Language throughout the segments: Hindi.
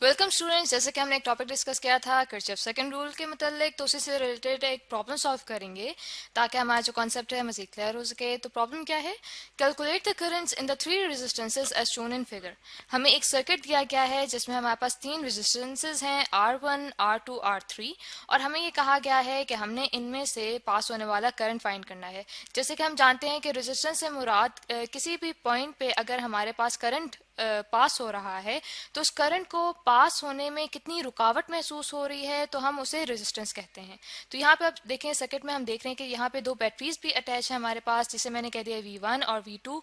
Welcome students. जैसे कि हमने एक टॉपिक डिस्कस किया था किरचॉफ सेकंड रूल के मतलब, तो उसी से रिलेटेड एक प्रॉब्लम सॉल्व करेंगे ताकि हमारा जो कॉन्सेप्ट है मज़ीद क्लियर हो सके। तो प्रॉब्लम क्या है? Calculate the currents in the three resistances as shown in figure. हमें एक सर्किट दिया गया है जिसमें हमारे पास तीन रेजिस्टेंसेज हैं, R1, R2, R3, और हमें ये कहा गया है कि हमने इनमें से पास होने वाला करंट फाइंड करना है। जैसे कि हम जानते हैं कि रेजिस्टेंस से मुराद किसी भी पॉइंट पे अगर हमारे पास करंट पास हो रहा है तो उस करंट को पास होने में कितनी रुकावट महसूस हो रही है तो हम उसे रेजिस्टेंस कहते हैं। तो यहाँ पे आप देखें सर्किट में हम देख रहे हैं कि यहाँ पे दो बैटरीज भी अटैच है हमारे पास, जिसे मैंने कह दिया V1 और V2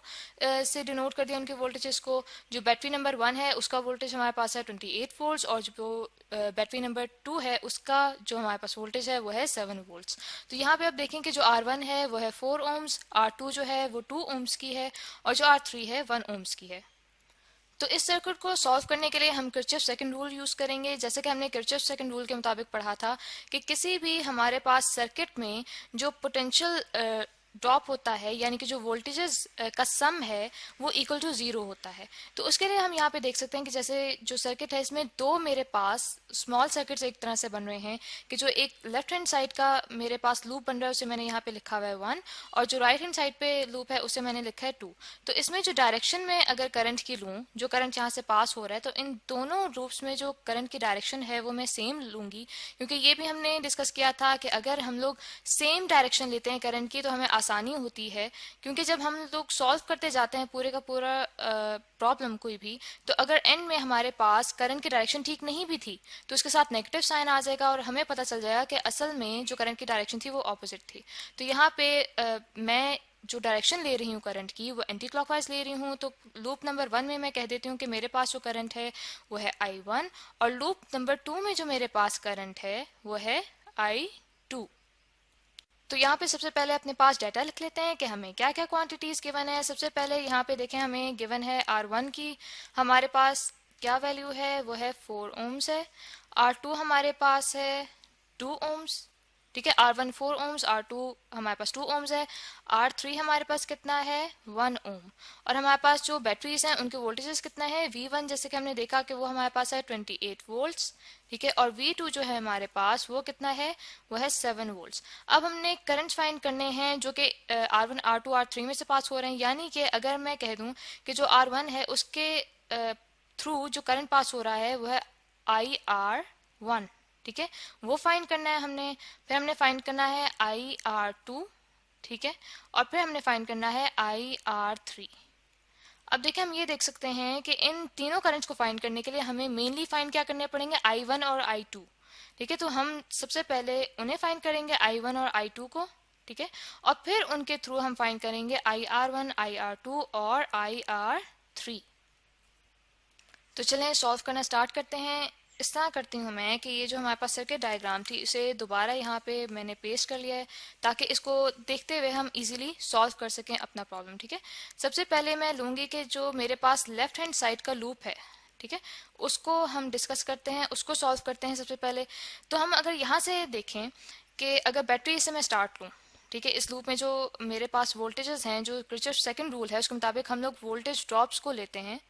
से डिनोट कर दिया उनके वोल्टेजेस को। जो बैटरी नंबर 1 है उसका वोल्टेज हमारे पास है 28 वोल्ट्स, और जो बैटरी नंबर 2 है उसका जो हमारे पास वोल्टेज है वो है 7 वोल्ट्स। तो यहाँ पे आप देखें कि जो R1 है वो है 4 ओम्स, R2 जो है वो 2 ओम्स की है, और जो R3 है 1 ओम्स की है। तो इस सर्किट को सॉल्व करने के लिए हम किरचॉफ सेकंड रूल यूज करेंगे। जैसे कि हमने किरचॉफ सेकंड रूल के मुताबिक पढ़ा था कि किसी भी हमारे पास सर्किट में जो पोटेंशियल ड्रॉप होता है, यानी कि जो वोल्टेजेस का सम है वो इक्वल टू 0 होता है। तो उसके लिए हम यहाँ पे देख सकते हैं कि जैसे जो सर्किट है इसमें दो मेरे पास स्मॉल सर्किट्स एक तरह से बन रहे हैं कि जो एक लेफ्ट हैंड साइड का मेरे पास लूप बन रहा है उसे मैंने यहाँ पे लिखा हुआ है 1, और जो राइट हैंड साइड पे लूप है उसे मैंने लिखा है 2। तो इसमें जो डायरेक्शन में अगर करंट की लूँ, जो करंट यहाँ से पास हो रहा है, तो इन दोनों लूप्स में जो करंट की डायरेक्शन है वो मैं सेम लूंगी, क्योंकि ये भी हमने डिस्कस किया था कि अगर हम लोग सेम डायरेक्शन लेते हैं करंट की तो हमें आसानी होती है, क्योंकि जब हम लोग सॉल्व करते जाते हैं पूरे का पूरा प्रॉब्लम कोई भी, तो अगर एंड में हमारे पास करंट की डायरेक्शन ठीक नहीं भी थी तो उसके साथ नेगेटिव साइन आ जाएगा और हमें पता चल जाएगा कि असल में जो करंट की डायरेक्शन थी वो ऑपोजिट थी। तो यहाँ पे मैं जो डायरेक्शन ले रही हूँ करंट की वो एंटी क्लॉकवाइज ले रही हूँ। तो लूप नंबर 1 में मैं कह देती हूँ कि मेरे पास जो करंट है वो है I1, और लूप नंबर 2 में जो मेरे पास करंट है वो है I2। तो यहाँ पे सबसे पहले अपने पास डाटा लिख लेते हैं कि हमें क्या क्या क्वांटिटीज गिवन है। सबसे पहले यहाँ पे देखें हमें गिवन है R1 की हमारे पास क्या वैल्यू है, वो है 4 ओम्स है। R2 हमारे पास है 2 ओम्स, ठीक है। R1 4 ओम्स, R2 हमारे पास 2 ओम्स है। R3 हमारे पास कितना है 1 ओम, और हमारे पास जो बैटरीज हैं उनके वोल्टेजेस कितना है V1, जैसे कि हमने देखा कि वो हमारे पास है 28 वोल्ट्स, ठीक है। और V2 जो है हमारे पास वो कितना है, वो है 7 वोल्ट्स। अब हमने करंट फाइंड करने हैं जो कि R1 R2 R3 में से पास हो रहे हैं, यानी कि अगर मैं कह दूं कि जो R1 है उसके थ्रू जो करंट पास हो रहा है वो है IR1, ठीक है, वो फाइंड करना है हमने। फिर हमने फाइंड करना है IR2, ठीक है, और फिर हमने फाइंड करना है IR3। अब देखिए हम ये देख सकते हैं कि इन तीनों करंट्स को फाइंड करने के लिए हमें मेनली फाइंड क्या करने पड़ेंगे, I1 और I2, ठीक है। तो हम सबसे पहले उन्हें फाइंड करेंगे I1 और I2 को, ठीक है, और फिर उनके थ्रू हम फाइंड करेंगे IR1, IR2 और IR3। तो चलें सॉल्व करना स्टार्ट करते हैं। इस तरह करती हूँ मैं कि ये जो हमारे पास सर्किट डायग्राम थी इसे दोबारा यहाँ पे मैंने पेस्ट कर लिया है ताकि इसको देखते हुए हम इजीली सॉल्व कर सकें अपना प्रॉब्लम, ठीक है। सबसे पहले मैं लूँगी कि जो मेरे पास लेफ्ट हैंड साइड का लूप है, ठीक है, उसको हम डिस्कस करते हैं, उसको सॉल्व करते हैं सबसे पहले। तो हम अगर यहाँ से देखें कि अगर बैटरी से मैं स्टार्ट लूँ, ठीक है, इस लूप में जो मेरे पास वोल्टेजेस हैं, जो किरचॉफ सेकंड रूल है उसके मुताबिक हम लोग वोल्टेज ड्रॉप्स को लेते हैं।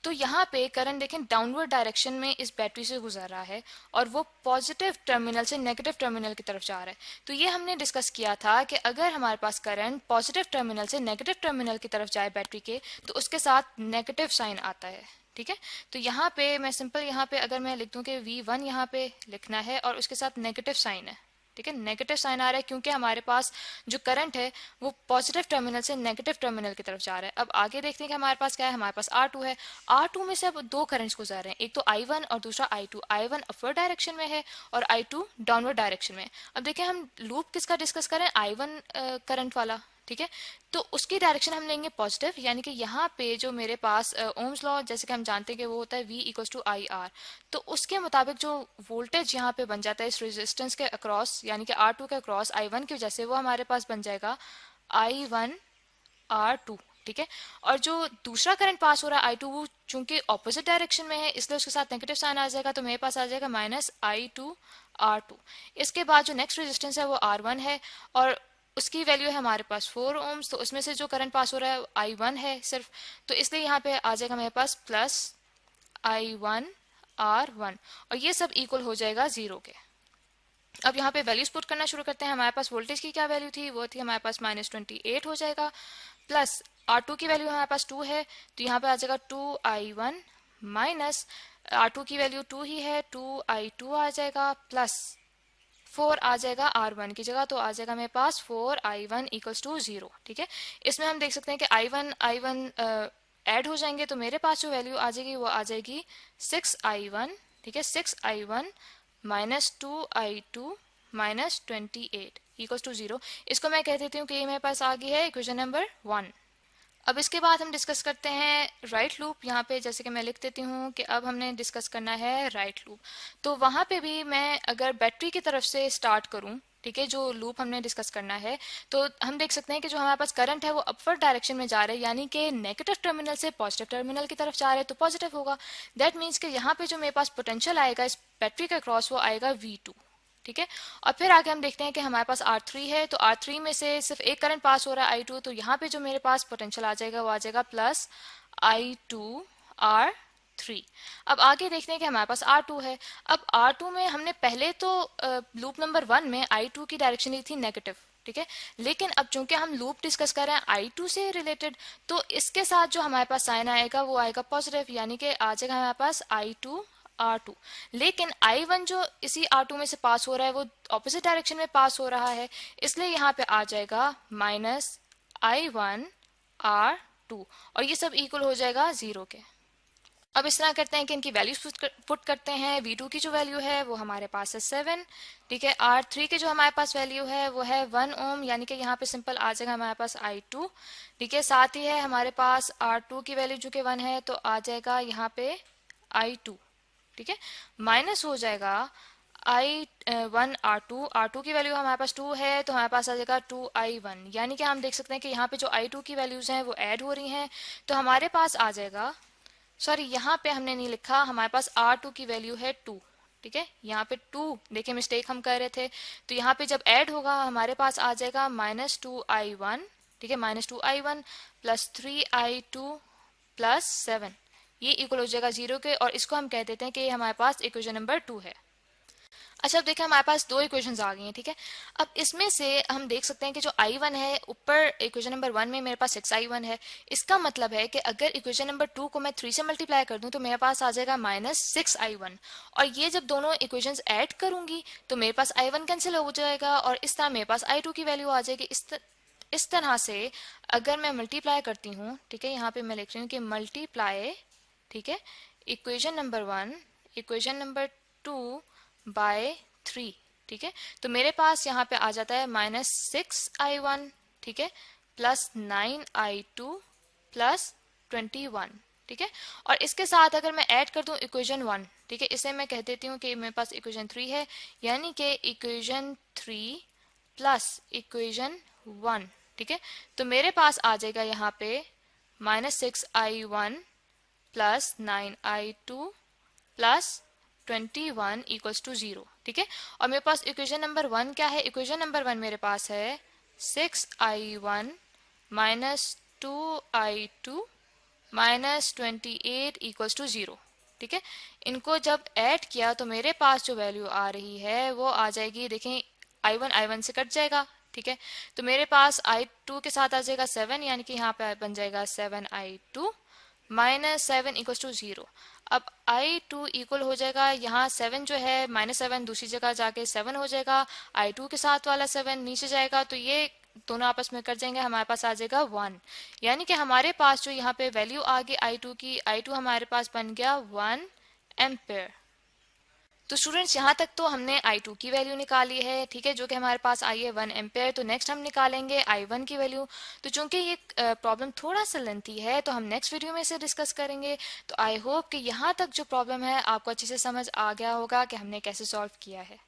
तो यहाँ पे करंट देखें डाउनवर्ड डायरेक्शन में इस बैटरी से गुजर रहा है और वो पॉजिटिव टर्मिनल से नेगेटिव टर्मिनल की तरफ जा रहा है। तो ये हमने डिस्कस किया था कि अगर हमारे पास करंट पॉजिटिव टर्मिनल से नेगेटिव टर्मिनल की तरफ जाए बैटरी के, तो उसके साथ नेगेटिव साइन आता है, ठीक है। तो यहाँ पे मैं सिंपल यहाँ पे अगर मैं लिख दूँ कि V1 यहाँ पे लिखना है और उसके साथ नेगेटिव साइन है, ठीक है, नेगेटिव साइन आ रहा है क्योंकि हमारे पास जो करंट है वो पॉजिटिव टर्मिनल से नेगेटिव टर्मिनल की तरफ जा रहा है। अब आगे देखते हैं कि हमारे पास क्या है, हमारे पास R2 है। R2 में से अब दो करंट्स गुजर रहे हैं, एक तो I1 और दूसरा I2। I1 अपवर्ड डायरेक्शन में है और I2 डाउनवर्ड डायरेक्शन में। अब देखिए हम लूप किसका डिस्कस करें, I1 करंट वाला, ठीक है। तो उसकी डायरेक्शन हम लेंगे पॉजिटिव, यानी कि यहाँ पे जो मेरे पास ओम्स लॉ जैसे कि हम जानते हैं कि वो होता है V इक्वल्स टू IR। तो उसके मुताबिक जो वोल्टेज यहाँ पे बन जाता है इस रेजिस्टेंस के अक्रॉस, यानी कि R2 के अक्रॉस I1 की वजह से, वो हमारे पास बन जाएगा I1R2, ठीक है। और जो दूसरा करंट पास हो रहा है I2, वो चूंकि ऑपोजिट डायरेक्शन में है इसलिए उसके साथ नेगेटिव साइन आ जाएगा, तो मेरे पास आ जाएगा -I2R2। इसके बाद जो नेक्स्ट रेजिस्टेंस है वो R1 है और उसकी वैल्यू है हमारे पास 4 ओम्स। तो उसमें से जो करंट पास हो रहा है I1 है सिर्फ, तो इसलिए यहाँ पे आ जाएगा मेरे पास प्लस I1 R1 और ये सब इक्वल हो जाएगा 0 के। अब यहाँ पे वैल्यूज पुट करना शुरू करते हैं। हमारे पास वोल्टेज की क्या वैल्यू थी, वो थी हमारे पास -28 हो जाएगा, प्लस R2 की वैल्यू हमारे पास 2 है तो यहाँ पे आ जाएगा 2i1 माइनस R2 की वैल्यू 2 ही है, 2i2 आ जाएगा, प्लस 4 आ जाएगा R1 की जगह, तो आ जाएगा मेरे पास 4i1 इक्वल्स टू 0। ठीक है, इसमें हम देख सकते हैं कि i1 ऐड हो जाएंगे तो मेरे पास जो वैल्यू आ जाएगी वो आ जाएगी 6i1। ठीक है, 6i1 minus 2i2 minus 28 equals to 0। इसको मैं कह देती हूँ कि ये मेरे पास आ गई है इक्वेशन नंबर 1। अब इसके बाद हम डिस्कस करते हैं राइट लूप। यहाँ पे जैसे कि मैं लिख देती हूँ कि अब हमने डिस्कस करना है राइट लूप। तो वहाँ पे भी मैं अगर बैटरी की तरफ से स्टार्ट करूँ, ठीक है, जो लूप हमने डिस्कस करना है, तो हम देख सकते हैं कि जो हमारे पास करंट है वो अपवर्ड डायरेक्शन में जा रहा है, यानी कि नेगेटिव टर्मिनल से पॉजिटिव टर्मिनल की तरफ जा रहे हैं तो पॉजिटिव होगा। दैट मीन्स कि यहाँ पे जो मेरे पास पोटेंशियल आएगा इस बैटरी के क्रॉस वो आएगा V2। ठीक है, और फिर आगे हम देखते हैं कि हमारे पास R3 है, तो R3 में से सिर्फ एक करंट पास हो रहा है I2, तो यहाँ पे जो मेरे पास पोटेंशियल आ जाएगा वो आ जाएगा प्लस I2 R3। अब आगे देखते हैं कि हमारे पास R2 है। अब R2 में हमने पहले तो लूप नंबर 1 में I2 की डायरेक्शन ली थी नेगेटिव। ठीक है, लेकिन अब चूंकि हम लूप डिस्कस कर रहे हैं I2 से रिलेटेड, तो इसके साथ जो हमारे पास साइन आएगा वो आएगा पॉजिटिव, यानी कि आ जाएगा हमारे पास I2 R2। लेकिन I1 जो इसी R2 में से पास हो रहा है वो ऑपोजिट डायरेक्शन में पास हो रहा है, इसलिए यहाँ पे आ जाएगा माइनस I1 R2 और ये सब इक्वल हो जाएगा 0 के। अब इस तरह करते हैं कि इनकी वैल्यूज पुट करते हैं। V2 की जो वैल्यू है वो हमारे पास है 7। ठीक है, R3 की जो हमारे पास वैल्यू है वो है 1 ओम, यानी कि यहाँ पे सिंपल आ जाएगा हमारे पास I2। ठीक है, साथ ही है हमारे पास R2 की वैल्यू जो कि 1 है तो आ जाएगा यहाँ पे I2। ठीक है, माइनस हो जाएगा I1 R2 की वैल्यू हमारे पास 2 है तो हमारे पास आ जाएगा 2I1, यानी कि हम देख सकते हैं कि यहाँ पे जो I2 की वैल्यूज हैं वो ऐड हो रही हैं, तो हमारे पास आ जाएगा, सॉरी यहाँ पे हमने नहीं लिखा, हमारे पास R2 की वैल्यू है 2। ठीक है, यहाँ पे 2 देखिए मिस्टेक हम कर रहे थे, तो यहाँ पे जब ऐड होगा हमारे पास आ जाएगा -2I1। ठीक है, -2I1 प्लस 3I2 प्लस 7, ये इक्वल हो जाएगा 0 के, और इसको हम कह देते हैं कि हमारे पास इक्वेशन नंबर 2 है। अच्छा, अब देखिए हमारे पास दो इक्वेशंस आ गई हैं। ठीक है, अब इसमें से हम देख सकते हैं कि जो I1 है ऊपर इक्वेशन नंबर 1 में मेरे पास 6I1 है। इसका मतलब है कि अगर इक्वेशन नंबर 2 को मैं 3 से मल्टीप्लाई कर दूं तो मेरे पास आ जाएगा -6I1, और ये जब दोनों इक्वेशंस ऐड करूंगी तो मेरे पास I1 कैंसिल हो जाएगा और इस तरह मेरे पास I2 की वैल्यू आ जाएगी। इस तरह से अगर मैं मल्टीप्लाई करती हूँ, ठीक है, यहाँ पे मैं लिख रही हूँ कि मल्टीप्लाई, ठीक है, equation number 1 equation number 2 by 3। ठीक है, तो मेरे पास यहाँ पे आ जाता है -6I1, ठीक है, प्लस 9I2 प्लस 21। ठीक है, और इसके साथ अगर मैं ऐड कर दूं इक्वेशन 1, ठीक है, इसे मैं कह देती हूँ कि मेरे पास इक्वेशन 3 है, यानी कि इक्वेशन 3 प्लस इक्वेशन 1। ठीक है, तो मेरे पास आ जाएगा यहाँ पे -6I1 plus 9I2 plus 21 equals to 0। ठीक है, और मेरे पास इक्वेशन नंबर 1 क्या है, इक्वेशन नंबर 1 मेरे पास है 6I1 minus 2I2 minus 28 equals to 0। ठीक है, इनको जब ऐड किया तो मेरे पास जो वैल्यू आ रही है वो आ जाएगी, देखें I1 से कट जाएगा। ठीक है, तो मेरे पास I2 के साथ आ जाएगा 7, यानी कि यहाँ पे बन जाएगा 7I2 -7 इक्वल्स टू 0। अब I2 इक्वल हो जाएगा, यहाँ 7 जो है -7 दूसरी जगह जाके 7 हो जाएगा, I2 के साथ वाला 7 नीचे जाएगा, तो ये दोनों आपस में कट जाएंगे, हमारे पास आ जाएगा 1, यानी कि हमारे पास जो यहाँ पे वैल्यू आ गई I2 की, I2 हमारे पास बन गया 1 एम्पेयर। तो स्टूडेंट्स यहाँ तक तो हमने I2 की वैल्यू निकाली है, ठीक है, जो कि हमारे पास आई है 1 एम्पेयर। तो नेक्स्ट हम निकालेंगे I1 की वैल्यू। तो चूंकि ये प्रॉब्लम थोड़ा सा लेंथी है तो हम नेक्स्ट वीडियो में इसे डिस्कस करेंगे। तो आई होप कि यहाँ तक जो प्रॉब्लम है आपको अच्छे से समझ आ गया होगा कि हमने कैसे सॉल्व किया है।